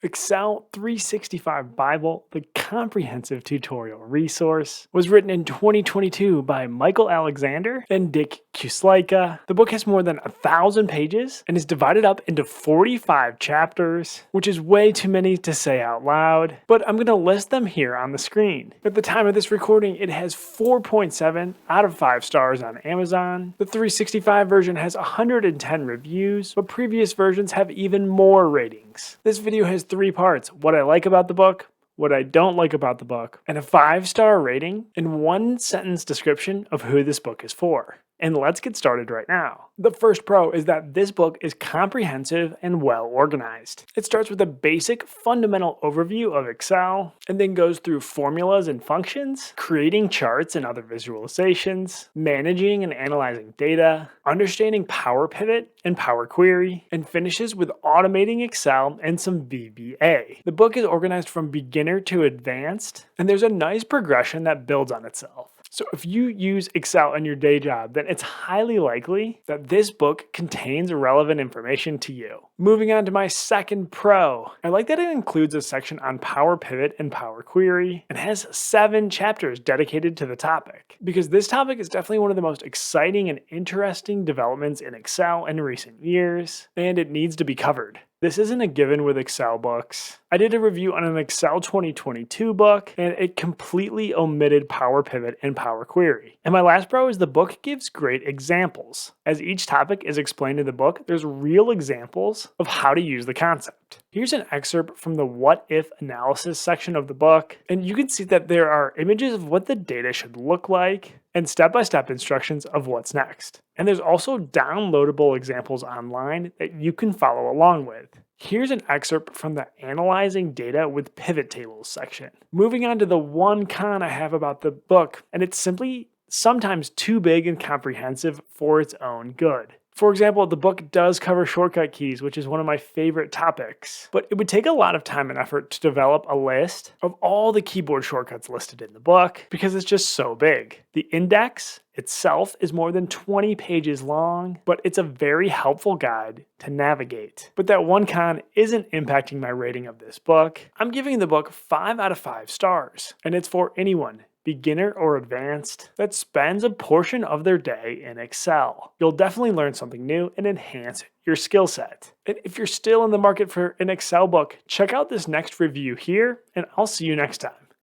Excel 365 Bible, the comprehensive tutorial resource, was written in 2022 by Michael Alexander and Dick Kuslaika. The book has more than 1,000 pages and is divided up into 45 chapters, which is way too many to say out loud, but I'm going to list them here on the screen. At the time of this recording, it has 4.7 out of 5 stars on Amazon. The 365 version has 110 reviews, but previous versions have even more ratings. This video has 3 parts: what I like about the book, what I don't like about the book, and a 5-star rating, and 1-sentence description of who this book is for. And let's get started right now. The first pro is that this book is comprehensive and well organized. It starts with a basic fundamental overview of Excel and then goes through formulas and functions, creating charts and other visualizations, managing and analyzing data, understanding Power Pivot and Power Query, and finishes with automating Excel and some VBA. The book is organized from beginner to advanced, and there's a nice progression that builds on itself. So if you use Excel in your day job, then it's highly likely that this book contains relevant information to you. Moving on to my second pro. I like that it includes a section on Power Pivot and Power Query and has 7 chapters dedicated to the topic, because this topic is definitely one of the most exciting and interesting developments in Excel in recent years, and it needs to be covered. This isn't a given with Excel books. I did a review on an Excel 2022 book, and it completely omitted Power Pivot and Power Query. And my last pro is the book gives great examples. As each topic is explained in the book, there's real examples of how to use the concept. Here's an excerpt from the what if analysis section of the book, and you can see that there are images of what the data should look like and step-by-step instructions of what's next. And there's also downloadable examples online that you can follow along with. Here's an excerpt from the Analyzing Data with Pivot Tables section. Moving on to the one con I have about the book, and it's simply sometimes too big and comprehensive for its own good. For example, the book does cover shortcut keys, which is one of my favorite topics, but it would take a lot of time and effort to develop a list of all the keyboard shortcuts listed in the book because it's just so big. The index itself is more than 20 pages long, but it's a very helpful guide to navigate. But that one con isn't impacting my rating of this book. I'm giving the book 5 out of 5 stars, and it's for anyone, beginner or advanced, that spends a portion of their day in Excel. You'll definitely learn something new and enhance your skill set. And if you're still in the market for an Excel book, check out this next review here, and I'll see you next time.